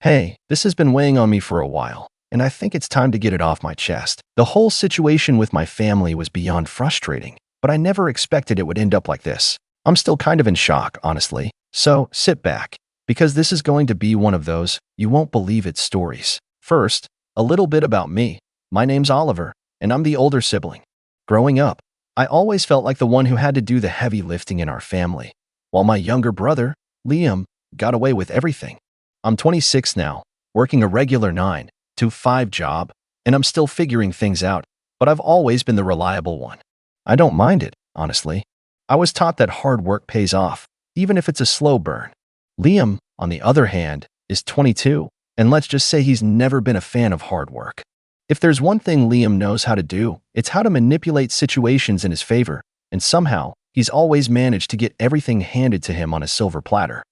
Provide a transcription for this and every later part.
Hey, this has been weighing on me for a while, and I think it's time to get it off my chest. The whole situation with my family was beyond frustrating, but I never expected it would end up like this. I'm still kind of in shock, honestly. So sit back, because this is going to be one of those you won't believe it stories. First, a little bit about me. My name's Oliver, and I'm the older sibling. Growing up, I always felt like the one who had to do the heavy lifting in our family, while my younger brother, Liam, got away with everything. I'm 26 now, working a regular 9 to 5 job, and I'm still figuring things out, but I've always been the reliable one. I don't mind it, honestly. I was taught that hard work pays off, even if it's a slow burn. Liam, on the other hand, is 22, and let's just say he's never been a fan of hard work. If there's one thing Liam knows how to do, it's how to manipulate situations in his favor, and somehow, he's always managed to get everything handed to him on a silver platter.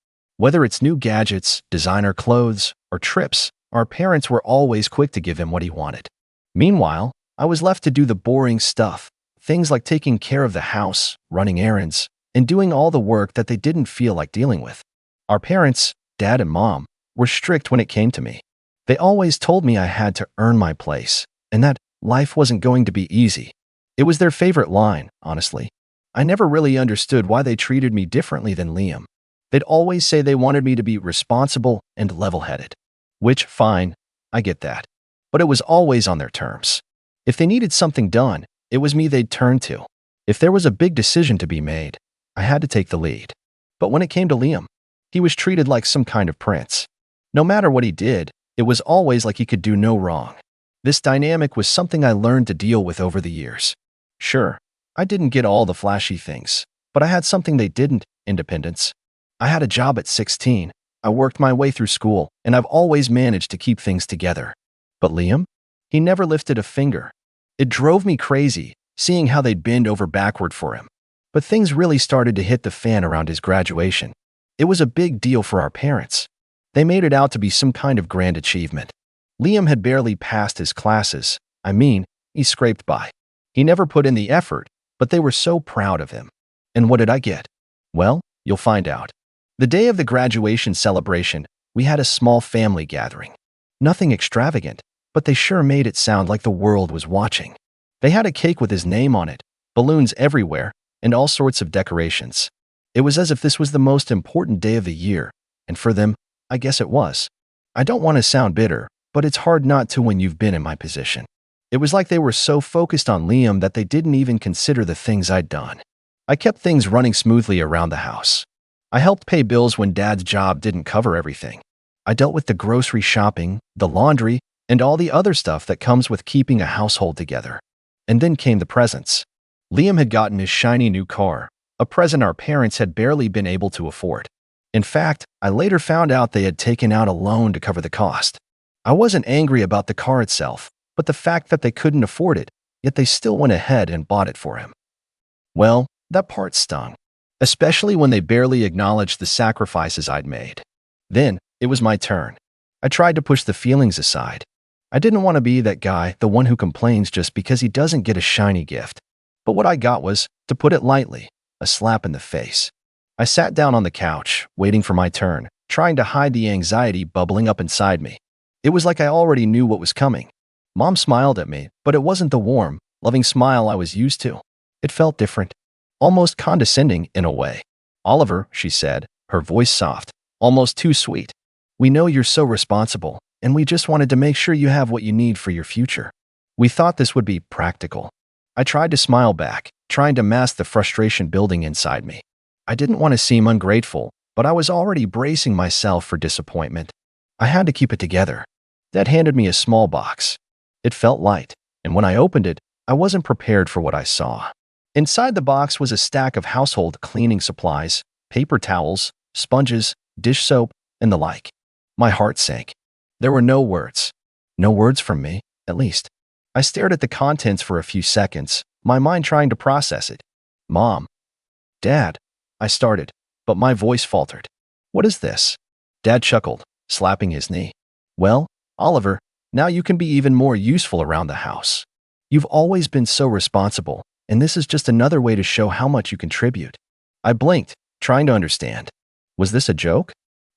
Whether it's new gadgets, designer clothes, or trips, our parents were always quick to give him what he wanted. Meanwhile, I was left to do the boring stuff, things like taking care of the house, running errands, and doing all the work that they didn't feel like dealing with. Our parents, Dad and Mom, were strict when it came to me. They always told me I had to earn my place, and that life wasn't going to be easy. It was their favorite line, honestly. I never really understood why they treated me differently than Liam. They'd always say they wanted me to be responsible and level-headed. Which, fine, I get that. But it was always on their terms. If they needed something done, it was me they'd turn to. If there was a big decision to be made, I had to take the lead. But when it came to Liam, he was treated like some kind of prince. No matter what he did, it was always like he could do no wrong. This dynamic was something I learned to deal with over the years. Sure, I didn't get all the flashy things, but I had something they didn't: independence. I had a job at 16, I worked my way through school, and I've always managed to keep things together. But Liam? He never lifted a finger. It drove me crazy, seeing how they'd bend over backward for him. But things really started to hit the fan around his graduation. It was a big deal for our parents. They made it out to be some kind of grand achievement. Liam had barely passed his classes. He scraped by. He never put in the effort, but they were so proud of him. And what did I get? Well, you'll find out. The day of the graduation celebration, we had a small family gathering. Nothing extravagant, but they sure made it sound like the world was watching. They had a cake with his name on it, balloons everywhere, and all sorts of decorations. It was as if this was the most important day of the year, and for them, I guess it was. I don't want to sound bitter, but it's hard not to when you've been in my position. It was like they were so focused on Liam that they didn't even consider the things I'd done. I kept things running smoothly around the house. I helped pay bills when Dad's job didn't cover everything. I dealt with the grocery shopping, the laundry, and all the other stuff that comes with keeping a household together. And then came the presents. Liam had gotten his shiny new car, a present our parents had barely been able to afford. In fact, I later found out they had taken out a loan to cover the cost. I wasn't angry about the car itself, but the fact that they couldn't afford it, yet they still went ahead and bought it for him. Well, that part stung, especially when they barely acknowledged the sacrifices I'd made. Then, it was my turn. I tried to push the feelings aside. I didn't want to be that guy, the one who complains just because he doesn't get a shiny gift. But what I got was, to put it lightly, a slap in the face. I sat down on the couch, waiting for my turn, trying to hide the anxiety bubbling up inside me. It was like I already knew what was coming. Mom smiled at me, but it wasn't the warm, loving smile I was used to. It felt different. Almost condescending in a way. "Oliver," she said, her voice soft, almost too sweet. "We know you're so responsible, and we just wanted to make sure you have what you need for your future. We thought this would be practical." I tried to smile back, trying to mask the frustration building inside me. I didn't want to seem ungrateful, but I was already bracing myself for disappointment. I had to keep it together. Dad handed me a small box. It felt light, and when I opened it, I wasn't prepared for what I saw. Inside the box was a stack of household cleaning supplies, paper towels, sponges, dish soap, and the like. My heart sank. There were no words. No words from me, at least. I stared at the contents for a few seconds, my mind trying to process it. "Mom." "Dad," I started, but my voice faltered. "What is this?" Dad chuckled, slapping his knee. "Well, Oliver, now you can be even more useful around the house. You've always been so responsible, and this is just another way to show how much you contribute." I blinked, trying to understand. Was this a joke?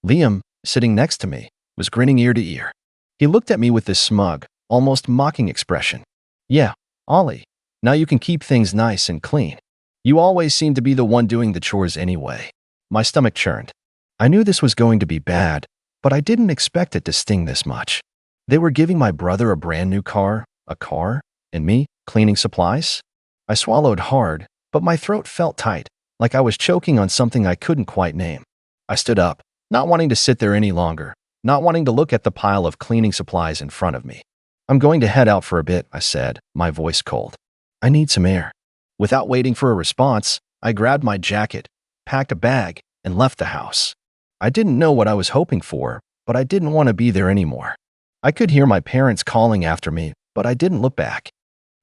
Liam, sitting next to me, was grinning ear to ear. He looked at me with this smug, almost mocking expression. Yeah, Ollie, now you can keep things nice and clean. You always seem to be the one doing the chores anyway. My stomach churned. I knew this was going to be bad, but I didn't expect it to sting this much. They were giving my brother a brand new car, and me cleaning supplies? I swallowed hard, but my throat felt tight, like I was choking on something I couldn't quite name. I stood up, not wanting to sit there any longer, not wanting to look at the pile of cleaning supplies in front of me. I'm going to head out for a bit, I said, my voice cold. I need some air. Without waiting for a response, I grabbed my jacket, packed a bag, and left the house. I didn't know what I was hoping for, but I didn't want to be there anymore. I could hear my parents calling after me, but I didn't look back.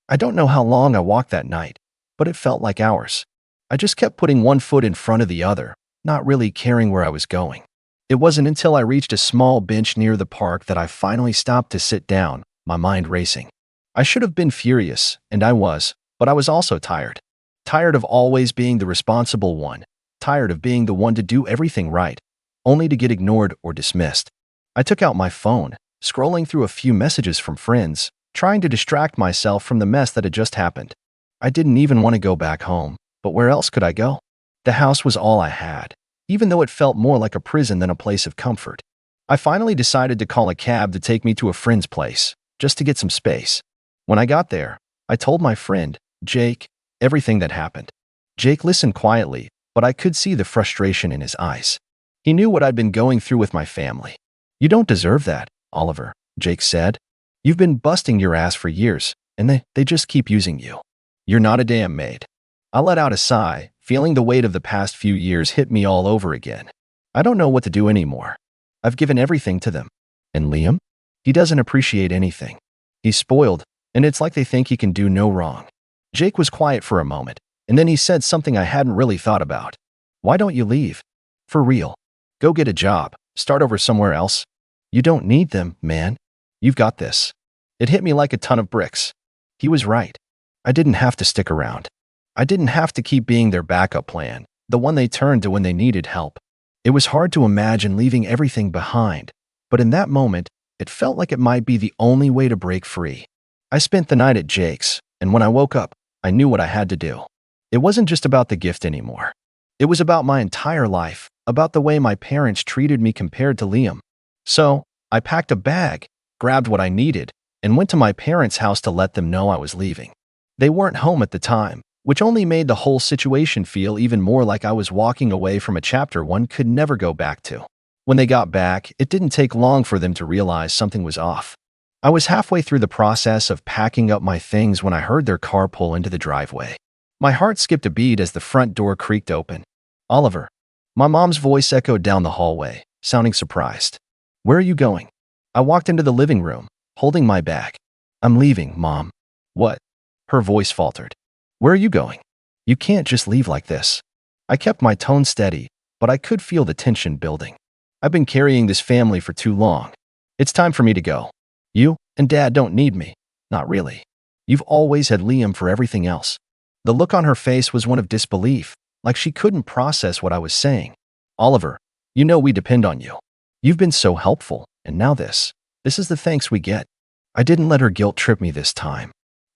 I don't know how long I walked that night, but it felt like hours. I just kept putting one foot in front of the other, not really caring where I was going. It wasn't until I reached a small bench near the park that I finally stopped to sit down, my mind racing. I should have been furious, and I was, but I was also tired. Tired of always being the responsible one, tired of being the one to do everything right, only to get ignored or dismissed. I took out my phone, scrolling through a few messages from friends, trying to distract myself from the mess that had just happened. I didn't even want to go back home, but where else could I go? The house was all I had, even though it felt more like a prison than a place of comfort. I finally decided to call a cab to take me to a friend's place, just to get some space. When I got there, I told my friend, Jake, everything that happened. Jake listened quietly, but I could see the frustration in his eyes. He knew what I'd been going through with my family. You don't deserve that, Oliver, Jake said. You've been busting your ass for years, and they just keep using you. You're not a damn maid. I let out a sigh, feeling the weight of the past few years hit me all over again. I don't know what to do anymore. I've given everything to them. And Liam? He doesn't appreciate anything. He's spoiled, and it's like they think he can do no wrong. Jake was quiet for a moment, and then he said something I hadn't really thought about. Why don't you leave? For real. Go get a job, start over somewhere else. You don't need them, man. You've got this. It hit me like a ton of bricks. He was right. I didn't have to stick around. I didn't have to keep being their backup plan, the one they turned to when they needed help. It was hard to imagine leaving everything behind, but in that moment, it felt like it might be the only way to break free. I spent the night at Jake's, and when I woke up, I knew what I had to do. It wasn't just about the gift anymore. It was about my entire life, about the way my parents treated me compared to Liam. So, I packed a bag, grabbed what I needed, and went to my parents' house to let them know I was leaving. They weren't home at the time, which only made the whole situation feel even more like I was walking away from a chapter one could never go back to. When they got back, it didn't take long for them to realize something was off. I was halfway through the process of packing up my things when I heard their car pull into the driveway. My heart skipped a beat as the front door creaked open. Oliver. My mom's voice echoed down the hallway, sounding surprised. Where are you going? I walked into the living room, holding my bag. I'm leaving, Mom. What? Her voice faltered. Where are you going? You can't just leave like this. I kept my tone steady, but I could feel the tension building. I've been carrying this family for too long. It's time for me to go. You and Dad don't need me. Not really. You've always had Liam for everything else. The look on her face was one of disbelief, like she couldn't process what I was saying. Oliver, you know we depend on you. You've been so helpful, and now this. This is the thanks we get. I didn't let her guilt trip me this time.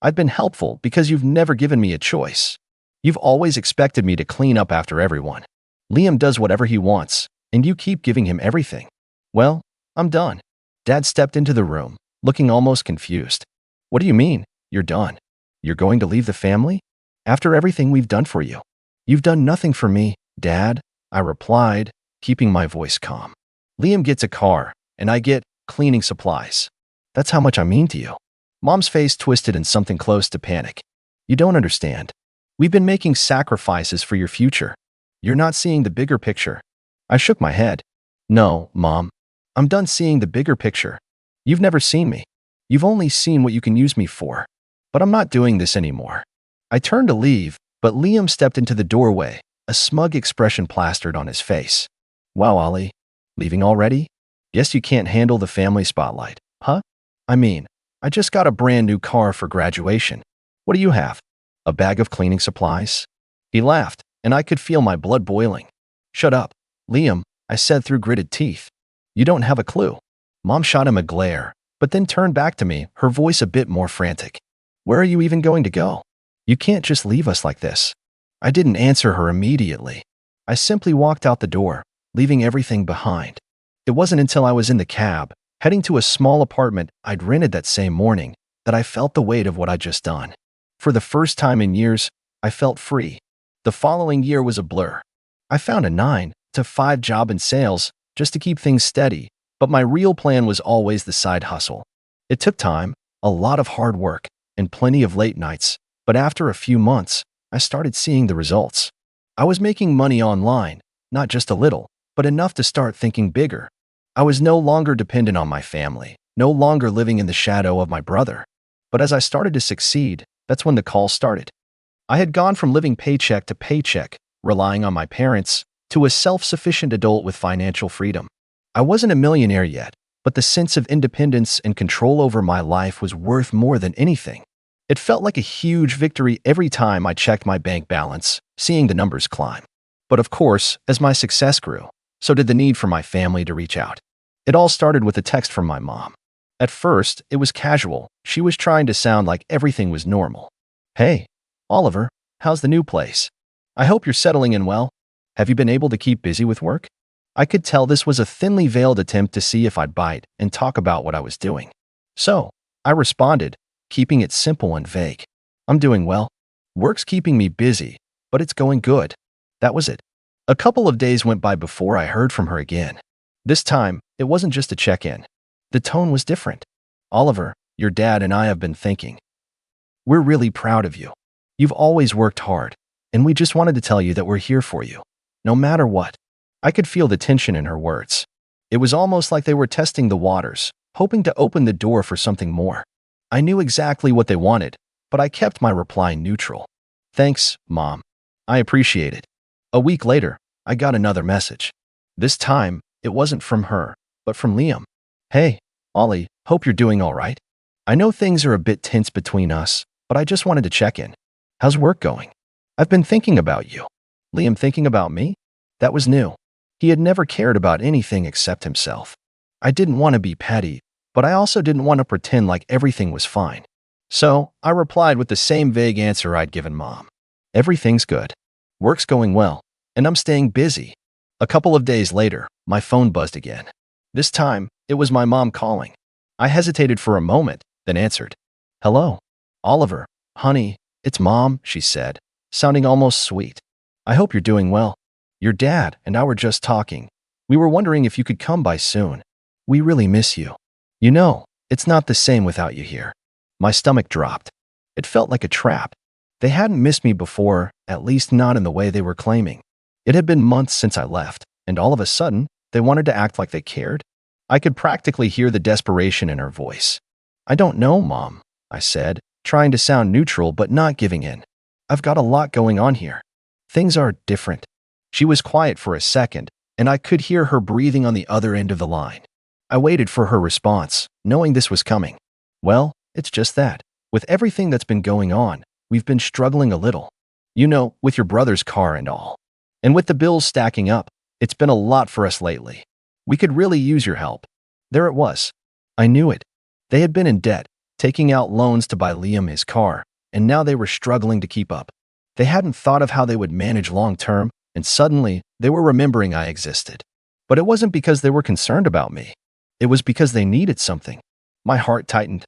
I've been helpful because you've never given me a choice. You've always expected me to clean up after everyone. Liam does whatever he wants, and you keep giving him everything. Well, I'm done. Dad stepped into the room, looking almost confused. What do you mean, you're done? You're going to leave the family? After everything we've done for you? You've done nothing for me, Dad, I replied, keeping my voice calm. Liam gets a car, and I get cleaning supplies. That's how much I mean to you. Mom's face twisted in something close to panic. You don't understand. We've been making sacrifices for your future. You're not seeing the bigger picture. I shook my head. No, Mom. I'm done seeing the bigger picture. You've never seen me. You've only seen what you can use me for. But I'm not doing this anymore. I turned to leave, but Liam stepped into the doorway, a smug expression plastered on his face. Wow, Ollie. Leaving already? Guess you can't handle the family spotlight, huh? I mean, I just got a brand new car for graduation. What do you have? A bag of cleaning supplies? He laughed, and I could feel my blood boiling. Shut up, Liam, I said through gritted teeth. You don't have a clue. Mom shot him a glare, but then turned back to me, her voice a bit more frantic. Where are you even going to go? You can't just leave us like this. I didn't answer her immediately. I simply walked out the door, leaving everything behind. It wasn't until I was in the cab, heading to a small apartment I'd rented that same morning, that I felt the weight of what I'd just done. For the first time in years, I felt free. The following year was a blur. I found a 9-to-5 job in sales just to keep things steady, but my real plan was always the side hustle. It took time, a lot of hard work, and plenty of late nights, but after a few months, I started seeing the results. I was making money online, not just a little, but enough to start thinking bigger. I was no longer dependent on my family, no longer living in the shadow of my brother. But as I started to succeed, that's when the call started. I had gone from living paycheck to paycheck, relying on my parents, to a self-sufficient adult with financial freedom. I wasn't a millionaire yet, but the sense of independence and control over my life was worth more than anything. It felt like a huge victory every time I checked my bank balance, seeing the numbers climb. But of course, as my success grew, so did the need for my family to reach out. It all started with a text from my mom. At first, it was casual. She was trying to sound like everything was normal. Hey, Oliver, how's the new place? I hope you're settling in well. Have you been able to keep busy with work? I could tell this was a thinly veiled attempt to see if I'd bite and talk about what I was doing. So, I responded, keeping it simple and vague. I'm doing well. Work's keeping me busy, but it's going good. That was it. A couple of days went by before I heard from her again. This time, it wasn't just a check-in. The tone was different. Oliver, your dad and I have been thinking. We're really proud of you. You've always worked hard, and we just wanted to tell you that we're here for you, no matter what. I could feel the tension in her words. It was almost like they were testing the waters, hoping to open the door for something more. I knew exactly what they wanted, but I kept my reply neutral. Thanks, Mom. I appreciate it. A week later, I got another message. This time, it wasn't from her, but from Liam. Hey, Ollie, hope you're doing all right. I know things are a bit tense between us, but I just wanted to check in. How's work going? I've been thinking about you. Liam thinking about me? That was new. He had never cared about anything except himself. I didn't want to be petty, but I also didn't want to pretend like everything was fine. So, I replied with the same vague answer I'd given Mom. Everything's good. Work's going well, and I'm staying busy. A couple of days later, my phone buzzed again. This time, it was my mom calling. I hesitated for a moment, then answered. Hello, Oliver. Honey, it's Mom, she said, sounding almost sweet. I hope you're doing well. Your dad and I were just talking. We were wondering if you could come by soon. We really miss you. You know, it's not the same without you here. My stomach dropped. It felt like a trap. They hadn't missed me before, at least not in the way they were claiming. It had been months since I left, and all of a sudden, they wanted to act like they cared. I could practically hear the desperation in her voice. I don't know, Mom, I said, trying to sound neutral but not giving in. I've got a lot going on here. Things are different. She was quiet for a second, and I could hear her breathing on the other end of the line. I waited for her response, knowing this was coming. Well, it's just that. With everything that's been going on, we've been struggling a little. You know, with your brother's car and all. And with the bills stacking up, it's been a lot for us lately. We could really use your help. There it was. I knew it. They had been in debt, taking out loans to buy Liam his car, and now they were struggling to keep up. They hadn't thought of how they would manage long term, and suddenly they were remembering I existed. But it wasn't because they were concerned about me. It was because they needed something. My heart tightened.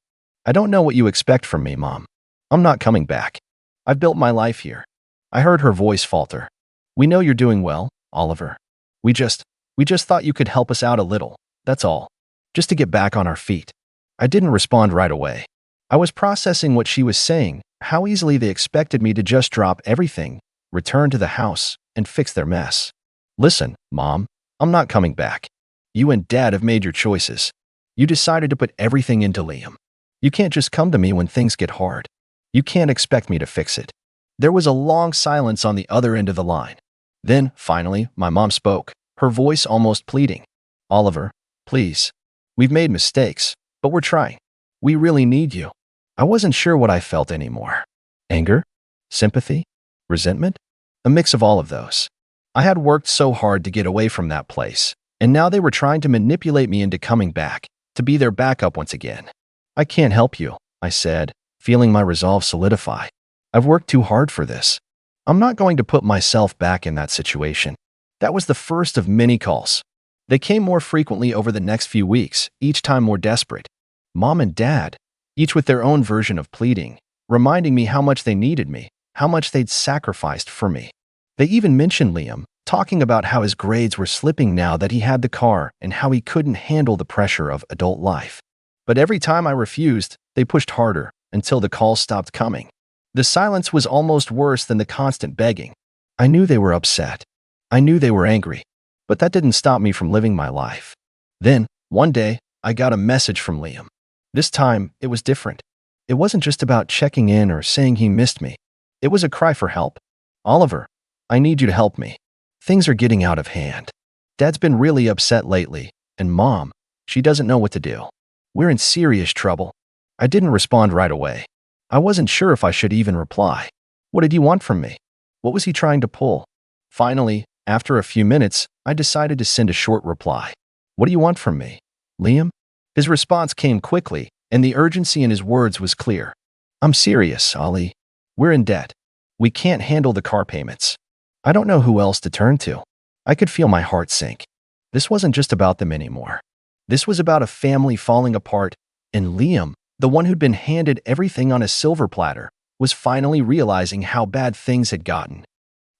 I don't know what you expect from me, Mom. I'm not coming back. I've built my life here. I heard her voice falter. We know you're doing well, Oliver. We just thought you could help us out a little, that's all. Just to get back on our feet. I didn't respond right away. I was processing what she was saying, how easily they expected me to just drop everything, return to the house, and fix their mess. Listen, Mom, I'm not coming back. You and Dad have made your choices. You decided to put everything into Liam. You can't just come to me when things get hard. You can't expect me to fix it. There was a long silence on the other end of the line. Then, finally, my mom spoke, her voice almost pleading. Oliver, please. We've made mistakes, but we're trying. We really need you. I wasn't sure what I felt anymore. Anger? Sympathy? Resentment? A mix of all of those. I had worked so hard to get away from that place, and now they were trying to manipulate me into coming back. to be their backup once again. I can't help you, I said, feeling my resolve solidify. I've worked too hard for this. I'm not going to put myself back in that situation. That was the first of many calls. They came more frequently over the next few weeks, each time more desperate. Mom and Dad, each with their own version of pleading, reminding me how much they needed me, how much they'd sacrificed for me. They even mentioned Liam, talking about how his grades were slipping now that he had the car and how he couldn't handle the pressure of adult life. But every time I refused, they pushed harder until the calls stopped coming. The silence was almost worse than the constant begging. I knew they were upset. I knew they were angry, but that didn't stop me from living my life. Then, one day, I got a message from Liam. This time, it was different. It wasn't just about checking in or saying he missed me. It was a cry for help. Oliver, I need you to help me. Things are getting out of hand. Dad's been really upset lately, and Mom, she doesn't know what to do. We're in serious trouble. I didn't respond right away. I wasn't sure if I should even reply. What did he want from me? What was he trying to pull? Finally, after a few minutes, I decided to send a short reply. What do you want from me, Liam? His response came quickly, and the urgency in his words was clear. I'm serious, Ollie. We're in debt. We can't handle the car payments. I don't know who else to turn to. I could feel my heart sink. This wasn't just about them anymore. This was about a family falling apart, and Liam, the one who'd been handed everything on a silver platter, was finally realizing how bad things had gotten.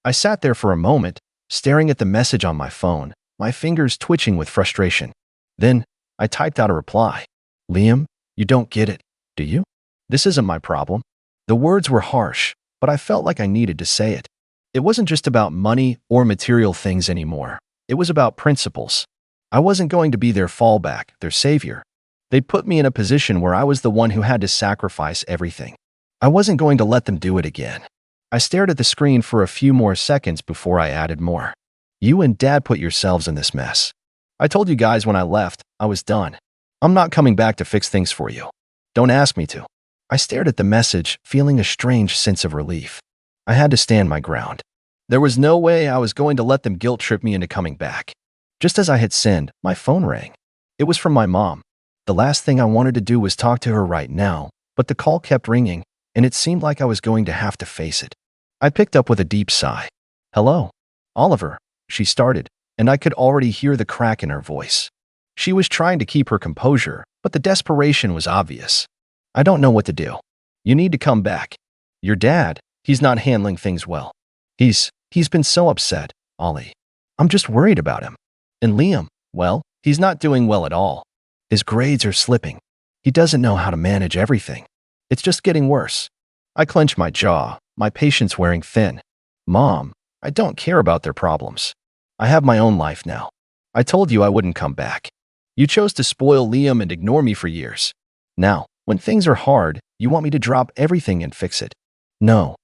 I sat there for a moment, staring at the message on my phone, my fingers twitching with frustration. Then, I typed out a reply. Liam, you don't get it, do you? This isn't my problem. The words were harsh, but I felt like I needed to say it. It wasn't just about money or material things anymore. It was about principles. I wasn't going to be their fallback, their savior. They'd put me in a position where I was the one who had to sacrifice everything. I wasn't going to let them do it again. I stared at the screen for a few more seconds before I added more. You and Dad put yourselves in this mess. I told you guys when I left, I was done. I'm not coming back to fix things for you. Don't ask me to. I stared at the message, feeling a strange sense of relief. I had to stand my ground. There was no way I was going to let them guilt trip me into coming back. Just as I hit send, my phone rang. It was from my mom. The last thing I wanted to do was talk to her right now, but the call kept ringing, and it seemed like I was going to have to face it. I picked up with a deep sigh. Hello, Oliver, she started, and I could already hear the crack in her voice. She was trying to keep her composure, but the desperation was obvious. I don't know what to do. You need to come back. Your dad, he's not handling things well. He's been so upset, Ollie. I'm just worried about him. And Liam, well, he's not doing well at all. His grades are slipping. He doesn't know how to manage everything. It's just getting worse. I clenched my jaw, my patience wearing thin. Mom, I don't care about their problems. I have my own life now. I told you I wouldn't come back. You chose to spoil Liam and ignore me for years. Now, when things are hard, you want me to drop everything and fix it. No.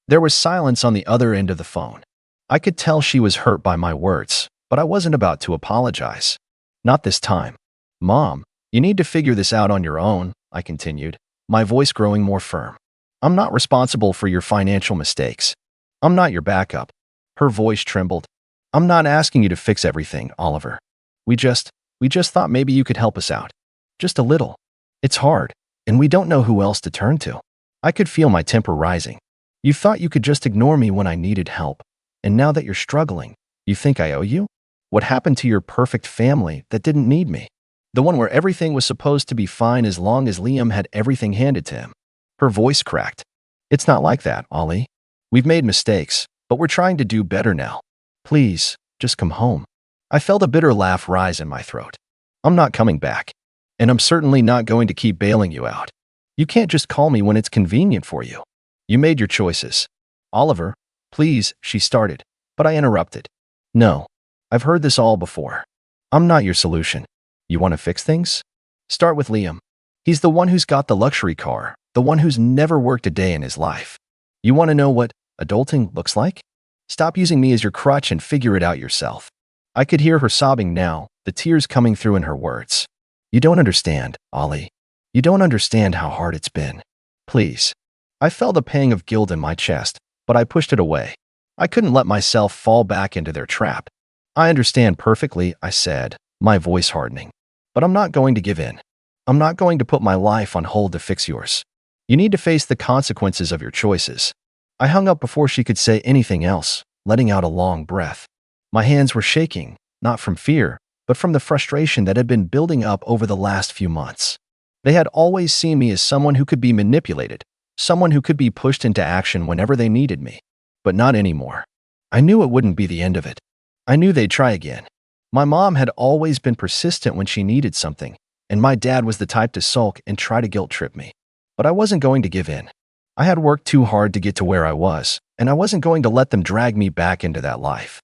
There was silence on the other end of the phone. I could tell she was hurt by my words, but I wasn't about to apologize. Not this time. Mom, you need to figure this out on your own, I continued, my voice growing more firm. I'm not responsible for your financial mistakes. I'm not your backup. Her voice trembled. I'm not asking you to fix everything, Oliver. We just thought maybe you could help us out. Just a little. It's hard, and we don't know who else to turn to. I could feel my temper rising. You thought you could just ignore me when I needed help, and now that you're struggling, you think I owe you? What happened to your perfect family that didn't need me? The one where everything was supposed to be fine as long as Liam had everything handed to him. Her voice cracked. It's not like that, Ollie. We've made mistakes, but we're trying to do better now. Please, just come home. I felt a bitter laugh rise in my throat. I'm not coming back, and I'm certainly not going to keep bailing you out. You can't just call me when it's convenient for you. You made your choices. Oliver, please, she started, but I interrupted. No, I've heard this all before. I'm not your solution. You want to fix things? Start with Liam. He's the one who's got the luxury car, the one who's never worked a day in his life. You want to know what adulting looks like? Stop using me as your crutch and figure it out yourself. I could hear her sobbing now, the tears coming through in her words. You don't understand, Ollie. You don't understand how hard it's been. Please. I felt a pang of guilt in my chest, but I pushed it away. I couldn't let myself fall back into their trap. I understand perfectly, I said, my voice hardening. But but I'm not going to give in. I'm not going to put my life on hold to fix yours. You need to face the consequences of your choices. I hung up before she could say anything else, letting out a long breath. My hands were shaking, not from fear, but from the frustration that had been building up over the last few months. They had always seen me as someone who could be manipulated, someone who could be pushed into action whenever they needed me. But not anymore. I knew it wouldn't be the end of it. I knew they'd try again. My mom had always been persistent when she needed something, and my dad was the type to sulk and try to guilt-trip me. But I wasn't going to give in. I had worked too hard to get to where I was, and I wasn't going to let them drag me back into that life.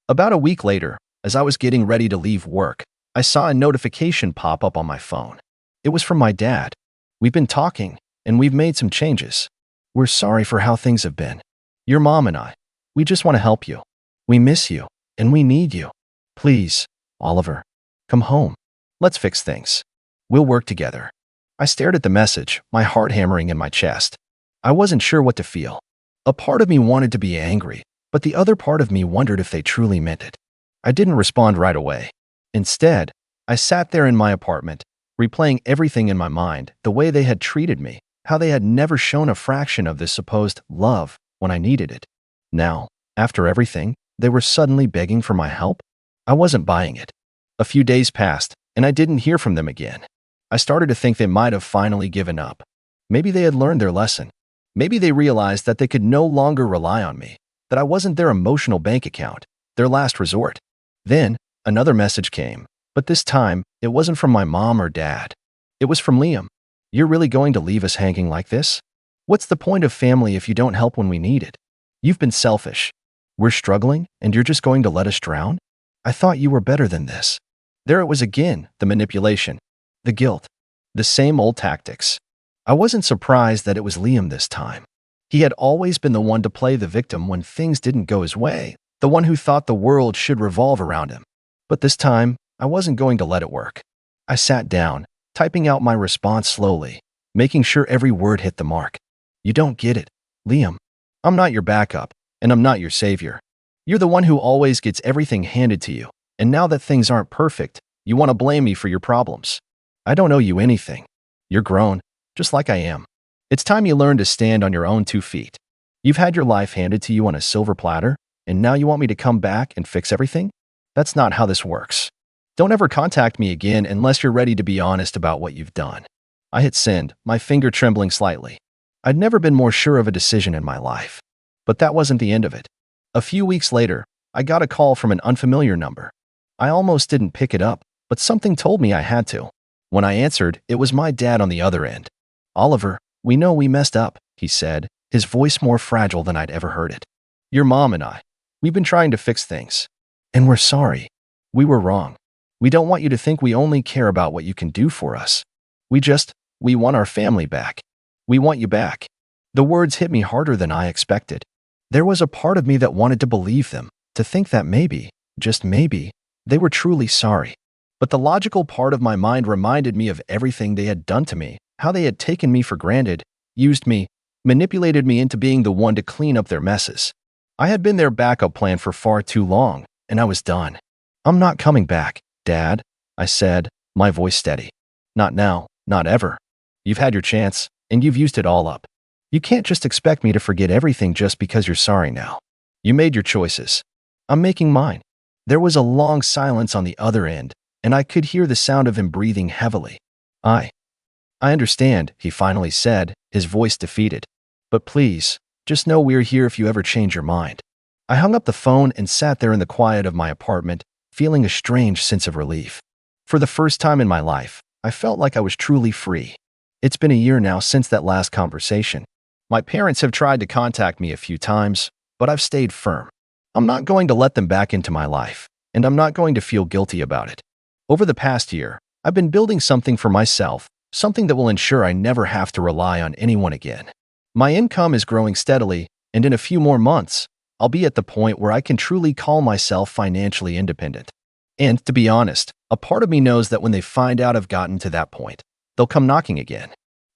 About a week later, as I was getting ready to leave work, I saw a notification pop up on my phone. It was from my dad. We've been talking, and we've made some changes. We're sorry for how things have been. Your mom and I, we just want to help you. We miss you, and we need you. Please, Oliver, come home. Let's fix things. We'll work together. I stared at the message, my heart hammering in my chest. I wasn't sure what to feel. A part of me wanted to be angry, but the other part of me wondered if they truly meant it. I didn't respond right away. Instead, I sat there in my apartment, replaying everything in my mind, the way they had treated me, how they had never shown a fraction of this supposed love when I needed it. Now, after everything, they were suddenly begging for my help? I wasn't buying it. A few days passed, and I didn't hear from them again. I started to think they might have finally given up. Maybe they had learned their lesson. Maybe they realized that they could no longer rely on me, that I wasn't their emotional bank account, their last resort. Then, another message came, but this time, it wasn't from my mom or dad. It was from Liam. You're really going to leave us hanging like this? What's the point of family if you don't help when we need it? You've been selfish. We're struggling, and you're just going to let us drown? I thought you were better than this. There it was again, the manipulation, the guilt, the same old tactics. I wasn't surprised that it was Liam this time. He had always been the one to play the victim when things didn't go his way, the one who thought the world should revolve around him. But this time, I wasn't going to let it work. I sat down, typing out my response slowly, making sure every word hit the mark. You don't get it, Liam. I'm not your backup, and I'm not your savior. You're the one who always gets everything handed to you, and now that things aren't perfect, you want to blame me for your problems. I don't owe you anything. You're grown, just like I am. It's time you learn to stand on your own 2 feet. You've had your life handed to you on a silver platter, and now you want me to come back and fix everything? That's not how this works. Don't ever contact me again unless you're ready to be honest about what you've done. I hit send, my finger trembling slightly. I'd never been more sure of a decision in my life. But that wasn't the end of it. A few weeks later, I got a call from an unfamiliar number. I almost didn't pick it up, but something told me I had to. When I answered, it was my dad on the other end. Oliver, we know we messed up, he said, his voice more fragile than I'd ever heard it. Your mom and I, we've been trying to fix things. And we're sorry. We were wrong. We don't want you to think we only care about what you can do for us. We want our family back. We want you back. The words hit me harder than I expected. There was a part of me that wanted to believe them, to think that maybe, just maybe, they were truly sorry. But the logical part of my mind reminded me of everything they had done to me, how they had taken me for granted, used me, manipulated me into being the one to clean up their messes. I had been their backup plan for far too long, and I was done. I'm not coming back, Dad, I said, my voice steady. Not now, not ever. You've had your chance, and you've used it all up. You can't just expect me to forget everything just because you're sorry now. You made your choices. I'm making mine. There was a long silence on the other end, and I could hear the sound of him breathing heavily. I understand, he finally said, his voice defeated. But please, just know we're here if you ever change your mind. I hung up the phone and sat there in the quiet of my apartment, feeling a strange sense of relief. For the first time in my life, I felt like I was truly free. It's been a year now since that last conversation. My parents have tried to contact me a few times, but I've stayed firm. I'm not going to let them back into my life, and I'm not going to feel guilty about it. Over the past year, I've been building something for myself, something that will ensure I never have to rely on anyone again. My income is growing steadily, and in a few more months, I'll be at the point where I can truly call myself financially independent. And to be honest, a part of me knows that when they find out I've gotten to that point, they'll come knocking again.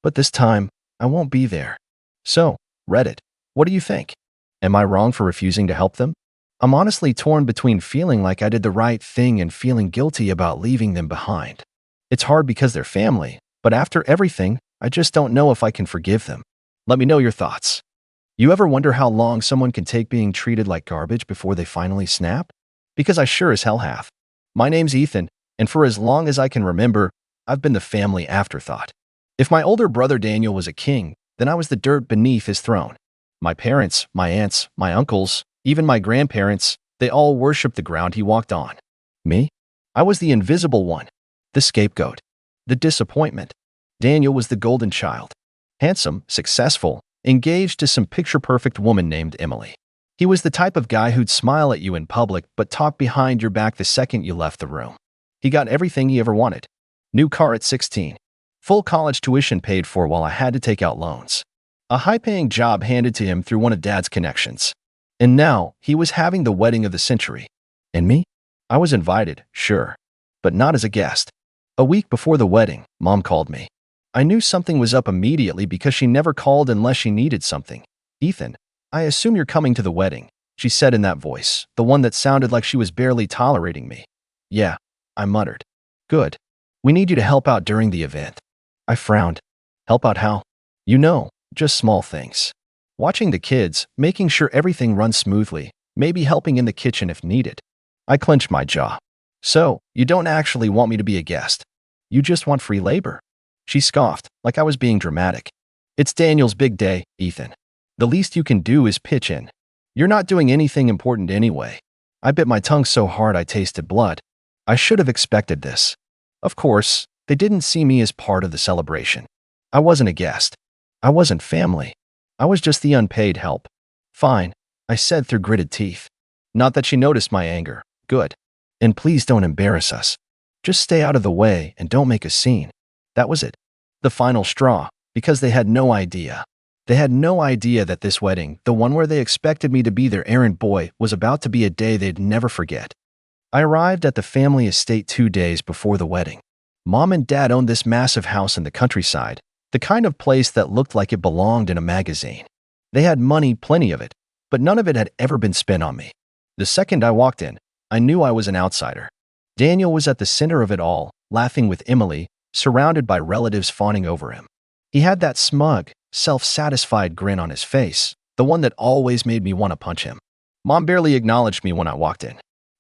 But this time, I won't be there. So, Reddit, what do you think? Am I wrong for refusing to help them? I'm honestly torn between feeling like I did the right thing and feeling guilty about leaving them behind. It's hard because they're family, but after everything, I just don't know if I can forgive them. Let me know your thoughts. You ever wonder how long someone can take being treated like garbage before they finally snap? Because I sure as hell have. My name's Ethan, and for as long as I can remember, I've been the family afterthought. If my older brother Daniel was a king, then I was the dirt beneath his throne. My parents, my aunts, my uncles, even my grandparents, they all worshiped the ground he walked on. Me? I was the invisible one, the scapegoat, the disappointment. Daniel was the golden child. Handsome, successful, engaged to some picture-perfect woman named Emily. He was the type of guy who'd smile at you in public but talk behind your back the second you left the room. He got everything he ever wanted. New car at 16. Full college tuition paid for while I had to take out loans. A high-paying job handed to him through one of Dad's connections. And now, he was having the wedding of the century. And me? I was invited, sure, but not as a guest. A week before the wedding, Mom called me. I knew something was up immediately because she never called unless she needed something. Ethan, I assume you're coming to the wedding, she said in that voice, the one that sounded like she was barely tolerating me. Yeah, I muttered. Good. We need you to help out during the event. I frowned. Help out how? You know, just small things. Watching the kids, making sure everything runs smoothly, maybe helping in the kitchen if needed. I clenched my jaw. So, you don't actually want me to be a guest. You just want free labor. She scoffed, like I was being dramatic. It's Daniel's big day, Ethan. The least you can do is pitch in. You're not doing anything important anyway. I bit my tongue so hard I tasted blood. I should have expected this. Of course, they didn't see me as part of the celebration. I wasn't a guest. I wasn't family. I was just the unpaid help. Fine, I said through gritted teeth. Not that she noticed my anger. Good. And please don't embarrass us. Just stay out of the way and don't make a scene. That was it. The final straw, because they had no idea. They had no idea that this wedding, the one where they expected me to be their errand boy, was about to be a day they'd never forget. I arrived at the family estate 2 days before the wedding. Mom and Dad owned this massive house in the countryside, the kind of place that looked like it belonged in a magazine. They had money, plenty of it, but none of it had ever been spent on me. The second I walked in, I knew I was an outsider. Daniel was at the center of it all, laughing with Emily, surrounded by relatives fawning over him. He had that smug, self-satisfied grin on his face, the one that always made me want to punch him. Mom barely acknowledged me when I walked in.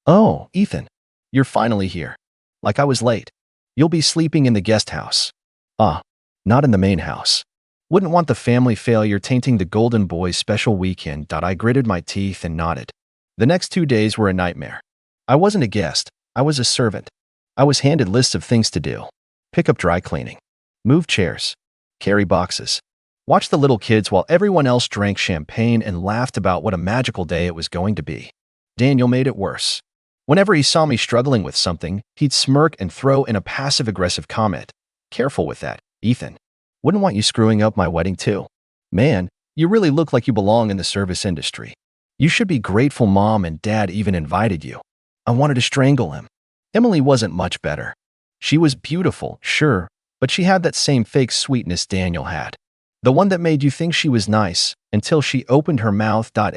Oh, Ethan, you're finally here. Like I was late. You'll be sleeping in the guest house. Not in the main house. Wouldn't want the family failure tainting the Golden Boy's special weekend. I gritted my teeth and nodded. The next 2 days were a nightmare. I wasn't a guest. I was a servant. I was handed lists of things to do. Pick up dry cleaning. Move chairs. Carry boxes. Watch the little kids while everyone else drank champagne and laughed about what a magical day it was going to be. Daniel made it worse. Whenever he saw me struggling with something, he'd smirk and throw in a passive-aggressive comment. Careful with that, Ethan. Wouldn't want you screwing up my wedding too. Man, you really look like you belong in the service industry. You should be grateful Mom and Dad even invited you. I wanted to strangle him. Emily wasn't much better. She was beautiful, sure, but she had that same fake sweetness Daniel had. The one that made you think she was nice, until she opened her mouth. At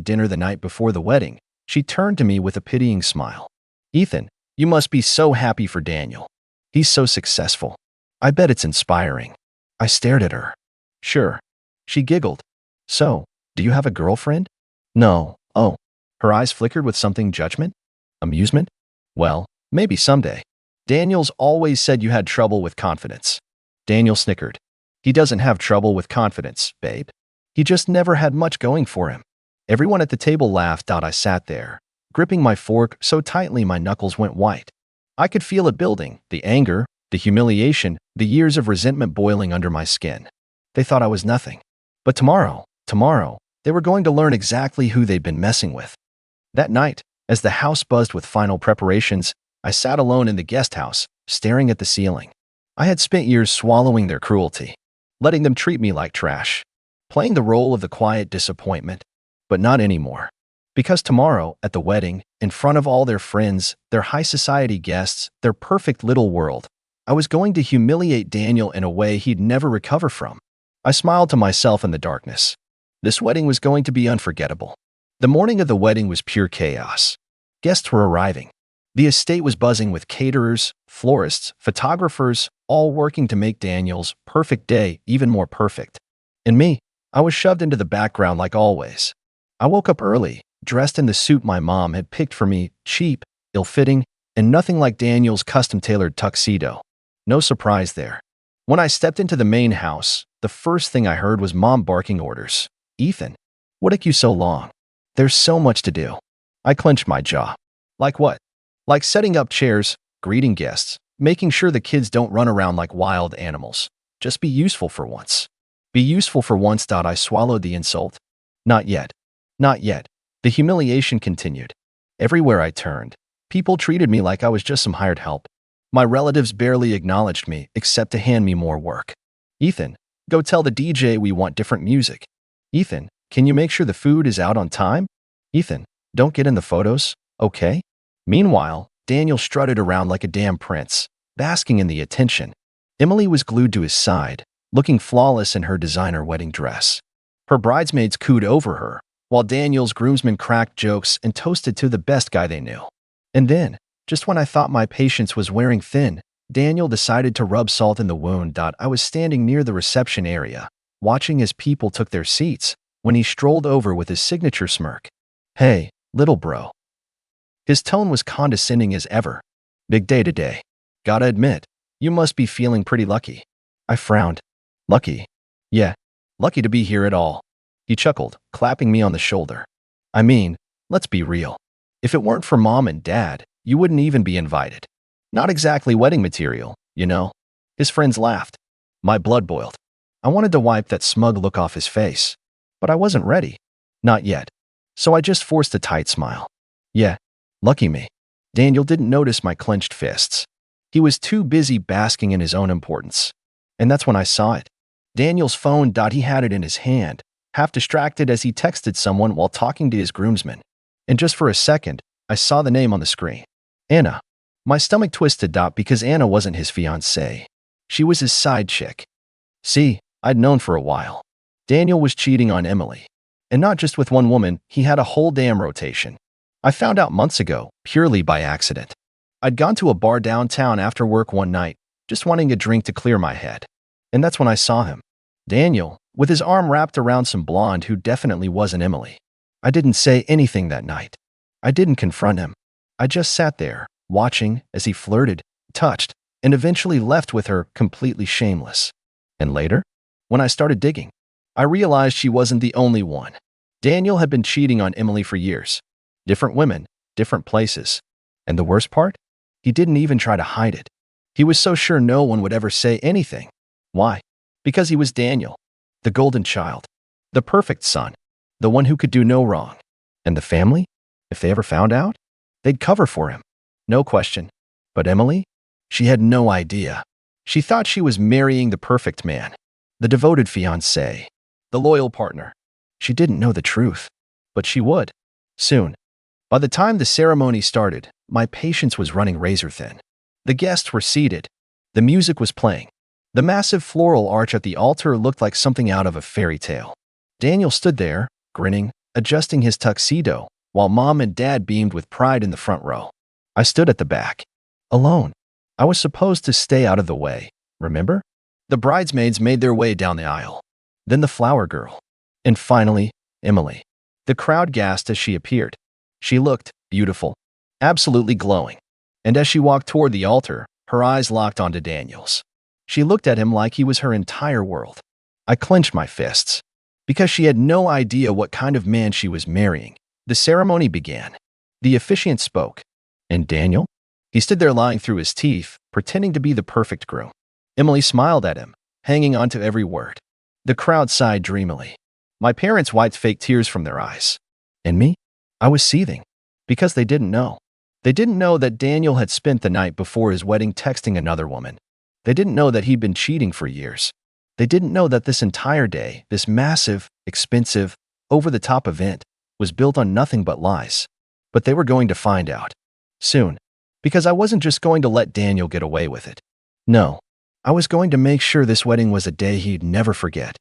dinner the night before the wedding, she turned to me with a pitying smile. Ethan, you must be so happy for Daniel. He's so successful. I bet it's inspiring. I stared at her. Sure. She giggled. So, do you have a girlfriend? No. Oh. Her eyes flickered with something judgment? Amusement? Well, maybe someday. Daniel's always said you had trouble with confidence. Daniel snickered. He doesn't have trouble with confidence, babe. He just never had much going for him. Everyone at the table laughed. I sat there, gripping my fork so tightly my knuckles went white. I could feel it building, the anger, the humiliation, the years of resentment boiling under my skin. They thought I was nothing. But tomorrow, they were going to learn exactly who they'd been messing with. That night, as the house buzzed with final preparations, I sat alone in the guest house, staring at the ceiling. I had spent years swallowing their cruelty, letting them treat me like trash, playing the role of the quiet disappointment, but not anymore. Because tomorrow, at the wedding, in front of all their friends, their high society guests, their perfect little world, I was going to humiliate Daniel in a way he'd never recover from. I smiled to myself in the darkness. This wedding was going to be unforgettable. The morning of the wedding was pure chaos. Guests were arriving. The estate was buzzing with caterers, florists, photographers, all working to make Daniel's perfect day even more perfect. And me, I was shoved into the background like always. I woke up early, dressed in the suit my mom had picked for me, cheap, ill-fitting, and nothing like Daniel's custom-tailored tuxedo. No surprise there. When I stepped into the main house, the first thing I heard was Mom barking orders. "Ethan, what took you so long? There's so much to do." I clenched my jaw. Like what? Like setting up chairs, greeting guests, making sure the kids don't run around like wild animals. Just be useful for once. Be useful for once. I swallowed the insult. Not yet. Not yet. The humiliation continued. Everywhere I turned, people treated me like I was just some hired help. My relatives barely acknowledged me except to hand me more work. "Ethan, go tell the DJ we want different music." "Ethan, can you make sure the food is out on time?" "Ethan, don't get in the photos, okay?" Meanwhile, Daniel strutted around like a damn prince, basking in the attention. Emily was glued to his side, looking flawless in her designer wedding dress. Her bridesmaids cooed over her, while Daniel's groomsmen cracked jokes and toasted to the best guy they knew. And then, just when I thought my patience was wearing thin, Daniel decided to rub salt in the wound. I was standing near the reception area, watching as people took their seats, when he strolled over with his signature smirk. "Hey, little bro." His tone was condescending as ever. "Big day today. Gotta admit, you must be feeling pretty lucky." I frowned. "Lucky? Yeah, lucky to be here at all." He chuckled, clapping me on the shoulder. "I mean, let's be real. If it weren't for Mom and Dad, you wouldn't even be invited. Not exactly wedding material, you know." His friends laughed. My blood boiled. I wanted to wipe that smug look off his face, but I wasn't ready. Not yet. So I just forced a tight smile. "Yeah, lucky me." Daniel didn't notice my clenched fists. He was too busy basking in his own importance. And that's when I saw it. Daniel's phone. He had it in his hand, half distracted as he texted someone while talking to his groomsmen. And just for a second, I saw the name on the screen. Anna. My stomach twisted. Because Anna wasn't his fiancée. She was his side chick. See, I'd known for a while. Daniel was cheating on Emily. And not just with one woman, he had a whole damn rotation. I found out months ago, purely by accident. I'd gone to a bar downtown after work one night, just wanting a drink to clear my head. And that's when I saw him. Daniel, with his arm wrapped around some blonde who definitely wasn't Emily. I didn't say anything that night. I didn't confront him. I just sat there, watching as he flirted, touched, and eventually left with her completely shameless. And later, when I started digging, I realized she wasn't the only one. Daniel had been cheating on Emily for years. Different women, different places. And the worst part? He didn't even try to hide it. He was so sure no one would ever say anything. Why? Because he was Daniel, the golden child, the perfect son, the one who could do no wrong. And the family? If they ever found out, they'd cover for him. No question. But Emily? She had no idea. She thought she was marrying the perfect man, the devoted fiancé, the loyal partner. She didn't know the truth, but she would. Soon. By the time the ceremony started, my patience was running razor thin. The guests were seated. The music was playing. The massive floral arch at the altar looked like something out of a fairy tale. Daniel stood there, grinning, adjusting his tuxedo, while Mom and Dad beamed with pride in the front row. I stood at the back, alone. I was supposed to stay out of the way, remember? The bridesmaids made their way down the aisle. Then the flower girl. And finally, Emily. The crowd gasped as she appeared. She looked beautiful, absolutely glowing. And as she walked toward the altar, her eyes locked onto Daniel's. She looked at him like he was her entire world. I clenched my fists. Because she had no idea what kind of man she was marrying. The ceremony began. The officiant spoke. And Daniel? He stood there lying through his teeth, pretending to be the perfect groom. Emily smiled at him, hanging on to every word. The crowd sighed dreamily. My parents wiped fake tears from their eyes. And me? I was seething. Because they didn't know. They didn't know that Daniel had spent the night before his wedding texting another woman. They didn't know that he'd been cheating for years. They didn't know that this entire day, this massive, expensive, over-the-top event, was built on nothing but lies. But they were going to find out. Soon. Because I wasn't just going to let Daniel get away with it. No. I was going to make sure this wedding was a day he'd never forget.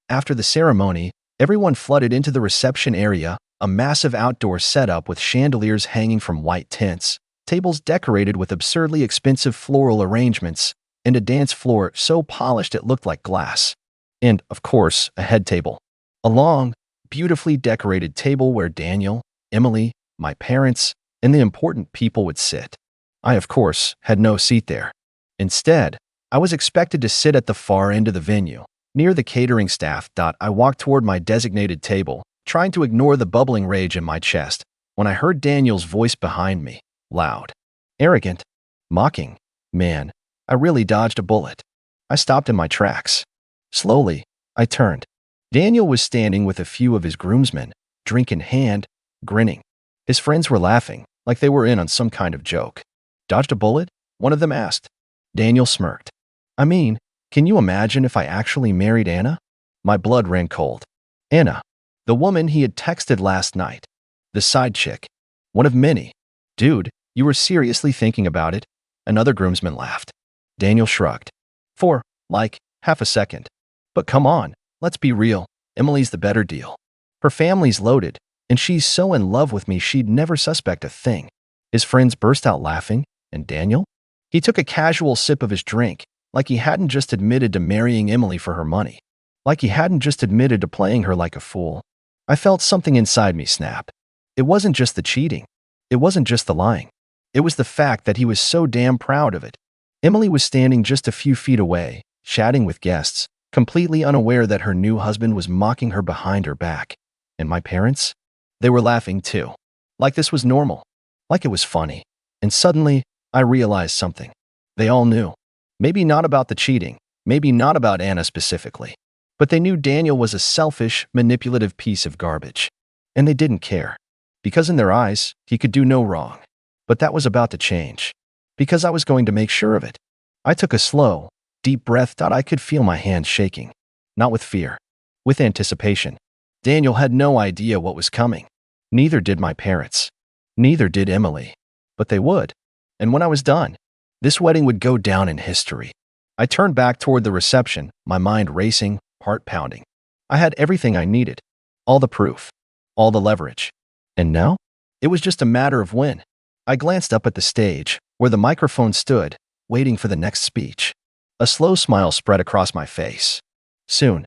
After the ceremony, everyone flooded into the reception area, a massive outdoor setup with chandeliers hanging from white tents, tables decorated with absurdly expensive floral arrangements, and a dance floor so polished it looked like glass. And, of course, a head table. A long, beautifully decorated table where Daniel, Emily, my parents, and the important people would sit. I, of course, had no seat there. Instead, I was expected to sit at the far end of the venue, near the catering staff. I walked toward my designated table, trying to ignore the bubbling rage in my chest, when I heard Daniel's voice behind me, loud, arrogant, mocking. Man, I really dodged a bullet. I stopped in my tracks. Slowly, I turned. Daniel was standing with a few of his groomsmen, drink in hand, grinning. His friends were laughing, like they were in on some kind of joke. Dodged a bullet? One of them asked. Daniel smirked. I mean, can you imagine if I actually married Anna? My blood ran cold. Anna, the woman he had texted last night. The side chick. One of many. Dude, you were seriously thinking about it? Another groomsman laughed. Daniel shrugged. For, like, half a second. But come on, let's be real. Emily's the better deal. Her family's loaded, and she's so in love with me she'd never suspect a thing. His friends burst out laughing, and Daniel? He took a casual sip of his drink, like he hadn't just admitted to marrying Emily for her money. Like he hadn't just admitted to playing her like a fool. I felt something inside me snap. It wasn't just the cheating. It wasn't just the lying. It was the fact that he was so damn proud of it. Emily was standing just a few feet away, chatting with guests, completely unaware that her new husband was mocking her behind her back. And my parents? They were laughing too. Like this was normal. Like it was funny. And suddenly, I realized something. They all knew. Maybe not about the cheating, maybe not about Anna specifically, but they knew Daniel was a selfish, manipulative piece of garbage. And they didn't care. Because in their eyes, he could do no wrong. But that was about to change. Because I was going to make sure of it. I took a slow, deep breath. I could feel my hands shaking. Not with fear. With anticipation. Daniel had no idea what was coming. Neither did my parents. Neither did Emily. But they would. And when I was done, this wedding would go down in history. I turned back toward the reception, my mind racing, heart pounding. I had everything I needed. All the proof. All the leverage. And now? It was just a matter of when. I glanced up at the stage, where the microphone stood, waiting for the next speech. A slow smile spread across my face. Soon,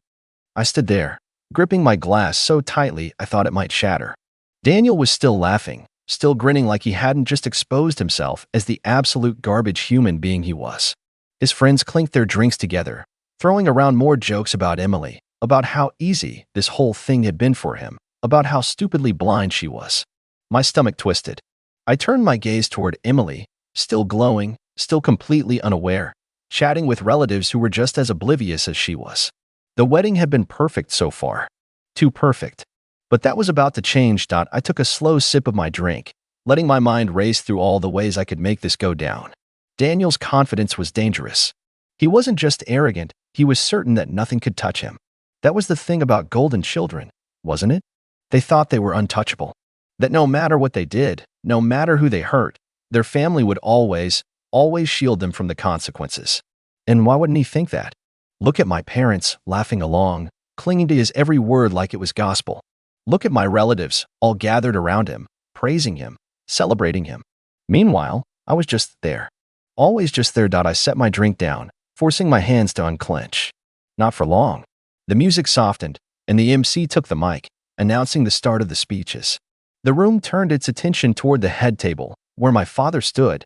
I stood there, gripping my glass so tightly I thought it might shatter. Daniel was still laughing, still grinning like he hadn't just exposed himself as the absolute garbage human being he was. His friends clinked their drinks together, throwing around more jokes about Emily, about how easy this whole thing had been for him, about how stupidly blind she was. My stomach twisted. I turned my gaze toward Emily, still glowing, still completely unaware, chatting with relatives who were just as oblivious as she was. The wedding had been perfect so far. Too perfect. But that was about to change. I took a slow sip of my drink, letting my mind race through all the ways I could make this go down. Daniel's confidence was dangerous. He wasn't just arrogant, he was certain that nothing could touch him. That was the thing about golden children, wasn't it? They thought they were untouchable. That no matter what they did, no matter who they hurt, their family would always shield them from the consequences. And why wouldn't he think that? Look at my parents, laughing along, clinging to his every word like it was gospel. Look at my relatives, all gathered around him, praising him, celebrating him. Meanwhile, I was just there. Always just there. I set my drink down, forcing my hands to unclench. Not for long. The music softened, and the MC took the mic, announcing the start of the speeches. The room turned its attention toward the head table, where my father stood,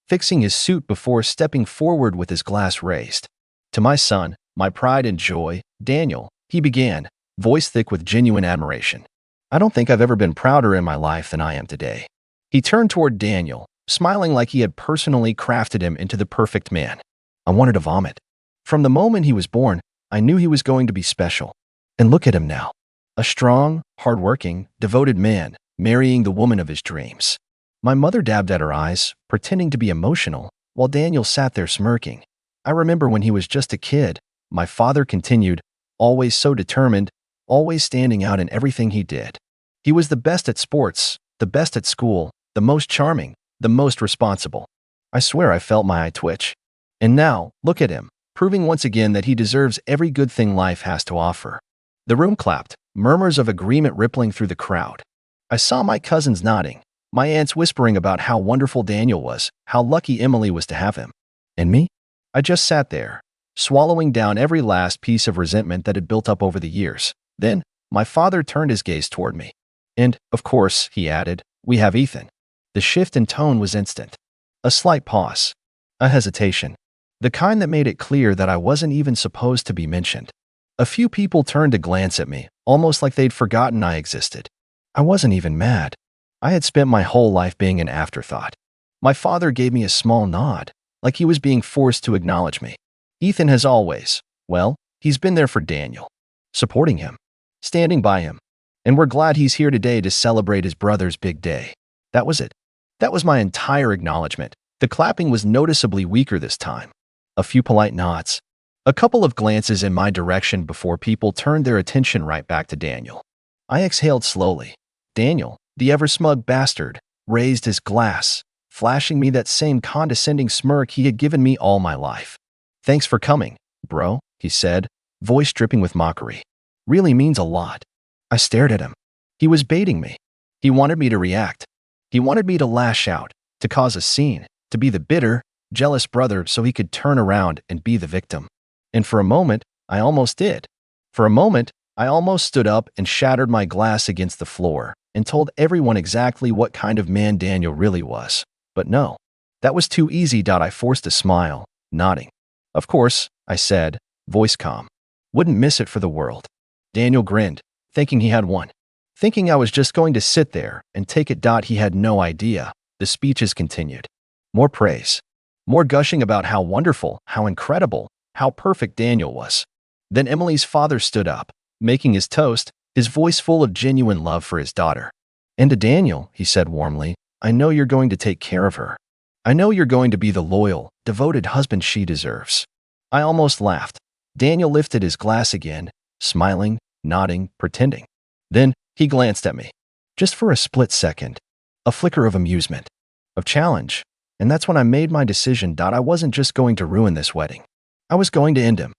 fixing his suit before stepping forward with his glass raised. To my son, my pride and joy, Daniel, he began, voice thick with genuine admiration. I don't think I've ever been prouder in my life than I am today. He turned toward Daniel, smiling like he had personally crafted him into the perfect man. I wanted to vomit. From the moment he was born, I knew he was going to be special. And look at him now. A strong, hardworking, devoted man, marrying the woman of his dreams. My mother dabbed at her eyes, pretending to be emotional, while Daniel sat there smirking. I remember when he was just a kid, my father continued, always so determined, always standing out in everything he did. He was the best at sports, the best at school, the most charming, the most responsible. I swear I felt my eye twitch. And now, look at him, proving once again that he deserves every good thing life has to offer. The room clapped, murmurs of agreement rippling through the crowd. I saw my cousins nodding, My aunts whispering about how wonderful Daniel was, how lucky Emily was to have him. And me? I just sat there, swallowing down every last piece of resentment that had built up over the years. Then, my father turned his gaze toward me. And, of course, he added, we have Ethan. The shift in tone was instant. A slight pause. A hesitation. The kind that made it clear that I wasn't even supposed to be mentioned. A few people turned to glance at me, almost like they'd forgotten I existed. I wasn't even mad. I had spent my whole life being an afterthought. My father gave me a small nod, like he was being forced to acknowledge me. Ethan has always, well, he's been there for Daniel. Supporting him. Standing by him. And we're glad he's here today to celebrate his brother's big day. That was it. That was my entire acknowledgement. The clapping was noticeably weaker this time. A few polite nods. A couple of glances in my direction before people turned their attention right back to Daniel. I exhaled slowly. Daniel, the ever-smug bastard, raised his glass, flashing me that same condescending smirk he had given me all my life. Thanks for coming, bro, he said, voice dripping with mockery. Really means a lot. I stared at him. He was baiting me. He wanted me to react. He wanted me to lash out, to cause a scene, to be the bitter, jealous brother so he could turn around and be the victim. And for a moment, I almost did. For a moment, I almost stood up and shattered my glass against the floor and told everyone exactly what kind of man Daniel really was. But no, that was too easy. I forced a smile, nodding. Of course, I said, voice calm. Wouldn't miss it for the world. Daniel grinned, thinking he had won. Thinking I was just going to sit there and take it. He had no idea. The speeches continued. More praise. More gushing about how wonderful, how incredible, how perfect Daniel was. Then Emily's father stood up, making his toast, his voice full of genuine love for his daughter. And to Daniel, he said warmly, I know you're going to take care of her. I know you're going to be the loyal, devoted husband she deserves. I almost laughed. Daniel lifted his glass again, smiling, nodding, pretending. Then he glanced at me. Just for a split second. A flicker of amusement. Of challenge. And that's when I made my decision. I wasn't just going to ruin this wedding. I was going to end him.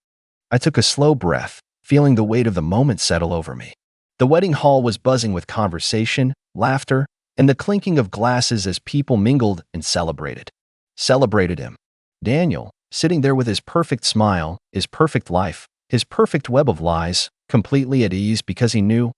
I took a slow breath, feeling the weight of the moment settle over me. The wedding hall was buzzing with conversation, laughter, and the clinking of glasses as people mingled and celebrated. Celebrated him. Daniel, sitting there with his perfect smile, his perfect life, his perfect web of lies, completely at ease because he knew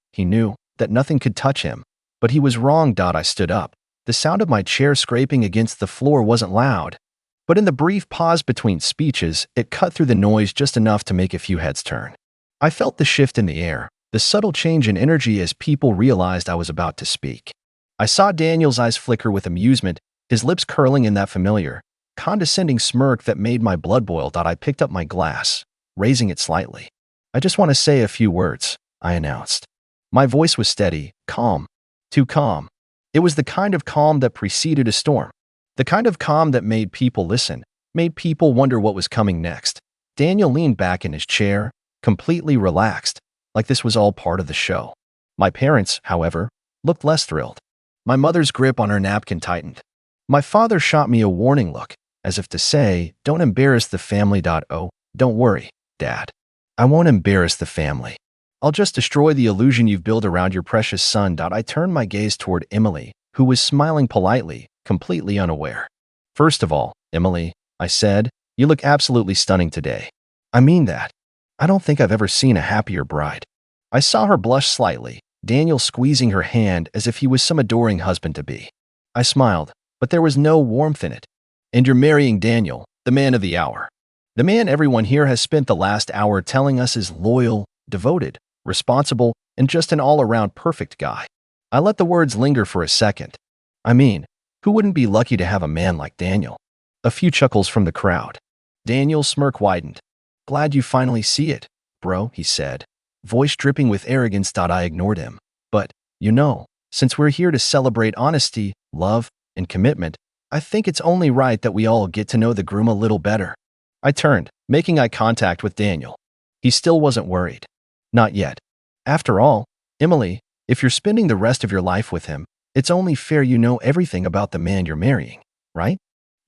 that nothing could touch him. But he was wrong. I stood up. The sound of my chair scraping against the floor wasn't loud, but in the brief pause between speeches, it cut through the noise just enough to make a few heads turn. I felt the shift in the air, the subtle change in energy as people realized I was about to speak. I saw Daniel's eyes flicker with amusement, his lips curling in that familiar, condescending smirk that made my blood boil. I picked up my glass, raising it slightly. I just want to say a few words, I announced. My voice was steady, calm, too calm. It was the kind of calm that preceded a storm. The kind of calm that made people listen, made people wonder what was coming next. Daniel leaned back in his chair, completely relaxed, like this was all part of the show. My parents, however, looked less thrilled. My mother's grip on her napkin tightened. My father shot me a warning look, as if to say, don't embarrass the family. Oh, don't worry, Dad. I won't embarrass the family. I'll just destroy the illusion you've built around your precious son. I turned my gaze toward Emily, who was smiling politely, completely unaware. First of all, Emily, I said, you look absolutely stunning today. I mean that. I don't think I've ever seen a happier bride. I saw her blush slightly, Daniel squeezing her hand as if he was some adoring husband-to-be. I smiled, but there was no warmth in it. And you're marrying Daniel, the man of the hour. The man everyone here has spent the last hour telling us is loyal, devoted, responsible, and just an all-around perfect guy. I let the words linger for a second. I mean, who wouldn't be lucky to have a man like Daniel? A few chuckles from the crowd. Daniel's smirk widened. Glad you finally see it, bro, he said, voice dripping with arrogance. I ignored him. But, since we're here to celebrate honesty, love, and commitment, I think it's only right that we all get to know the groom a little better. I turned, making eye contact with Daniel. He still wasn't worried. Not yet. After all, Emily, if you're spending the rest of your life with him, it's only fair you know everything about the man you're marrying, right?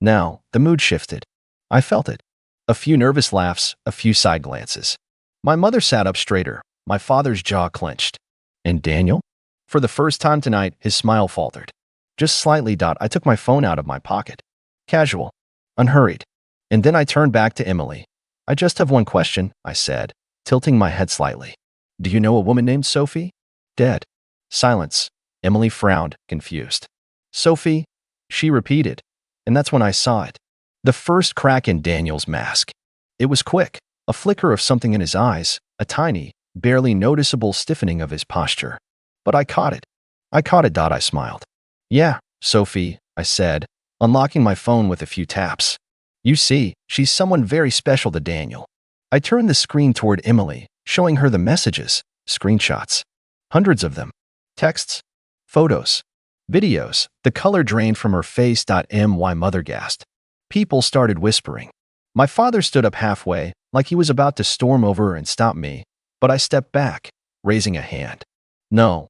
Now, the mood shifted. I felt it. A few nervous laughs, a few side glances. My mother sat up straighter, my father's jaw clenched. And Daniel? For the first time tonight, his smile faltered. Just slightly. I took my phone out of my pocket. Casual. Unhurried. And then I turned back to Emily. I just have one question, I said, tilting my head slightly. Do you know a woman named Sophie? Dead. Silence. Emily frowned, confused. Sophie? She repeated. And that's when I saw it. The first crack in Daniel's mask. It was quick. A flicker of something in his eyes, a tiny, barely noticeable stiffening of his posture. But I caught it. I caught it. I smiled. Yeah, Sophie, I said, unlocking my phone with a few taps. You see, she's someone very special to Daniel. I turned the screen toward Emily, showing her the messages, screenshots. Hundreds of them. Texts, photos, videos. The color drained from her face. My mother gasped. People started whispering. My father stood up halfway, like he was about to storm over and stop me, but I stepped back, raising a hand. No,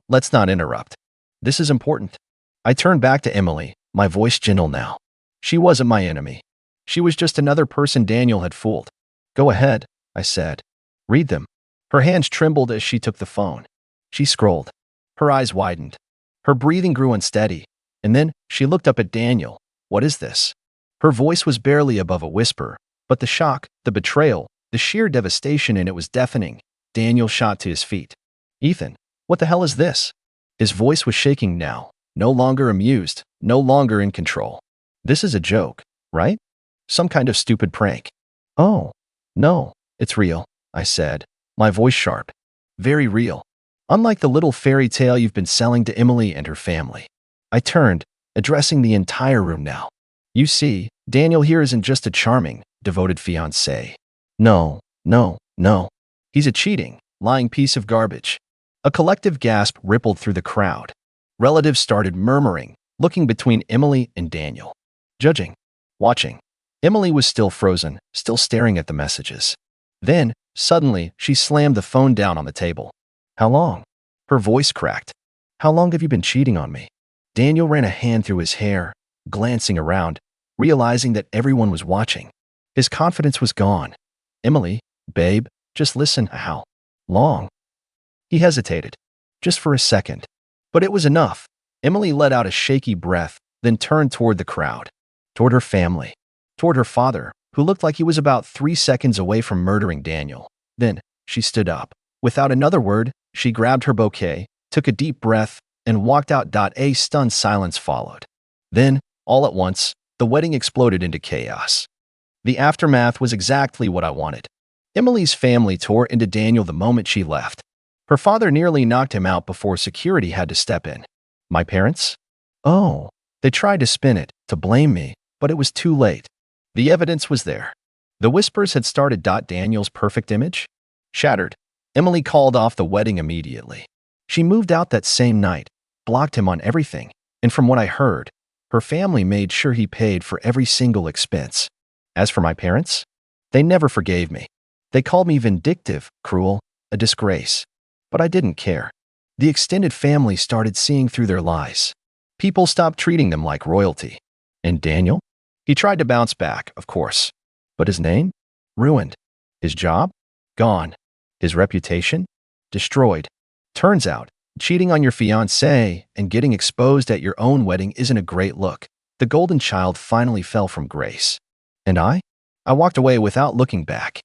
let's not interrupt. This is important. I turned back to Emily, my voice gentle now. She wasn't my enemy. She was just another person Daniel had fooled. Go ahead, I said. Read them. Her hands trembled as she took the phone. She scrolled. Her eyes widened. Her breathing grew unsteady, and then she looked up at Daniel. What is this? Her voice was barely above a whisper, but the shock, the betrayal, the sheer devastation in it was deafening. Daniel shot to his feet. Ethan, what the hell is this? His voice was shaking now, no longer amused, no longer in control. This is a joke, right? Some kind of stupid prank. Oh, no, it's real, I said, my voice sharp. Very real. Unlike the little fairy tale you've been selling to Emily and her family. I turned, addressing the entire room now. You see, Daniel here isn't just a charming, devoted fiancé. No. He's a cheating, lying piece of garbage. A collective gasp rippled through the crowd. Relatives started murmuring, looking between Emily and Daniel. Judging. Watching. Emily was still frozen, still staring at the messages. Then, suddenly, she slammed the phone down on the table. How long? Her voice cracked. How long have you been cheating on me? Daniel ran a hand through his hair, glancing around, realizing that everyone was watching. His confidence was gone. Emily, babe, just listen. How long? He hesitated, just for a second. But it was enough. Emily let out a shaky breath, then turned toward the crowd, toward her family, toward her father, who looked like he was about 3 seconds away from murdering Daniel. Then she stood up. Without another word, she grabbed her bouquet, took a deep breath, and walked out. A stunned silence followed. Then, all at once, the wedding exploded into chaos. The aftermath was exactly what I wanted. Emily's family tore into Daniel the moment she left. Her father nearly knocked him out before security had to step in. My parents? Oh, they tried to spin it, to blame me, but it was too late. The evidence was there. The whispers had started. Daniel's perfect image? Shattered. Emily called off the wedding immediately. She moved out that same night, blocked him on everything, and from what I heard, her family made sure he paid for every single expense. As for my parents, they never forgave me. They called me vindictive, cruel, a disgrace. But I didn't care. The extended family started seeing through their lies. People stopped treating them like royalty. And Daniel? He tried to bounce back, of course. But his name? Ruined. His job? Gone. His reputation? Destroyed. Turns out, cheating on your fiancé and getting exposed at your own wedding isn't a great look. The golden child finally fell from grace. And I walked away without looking back.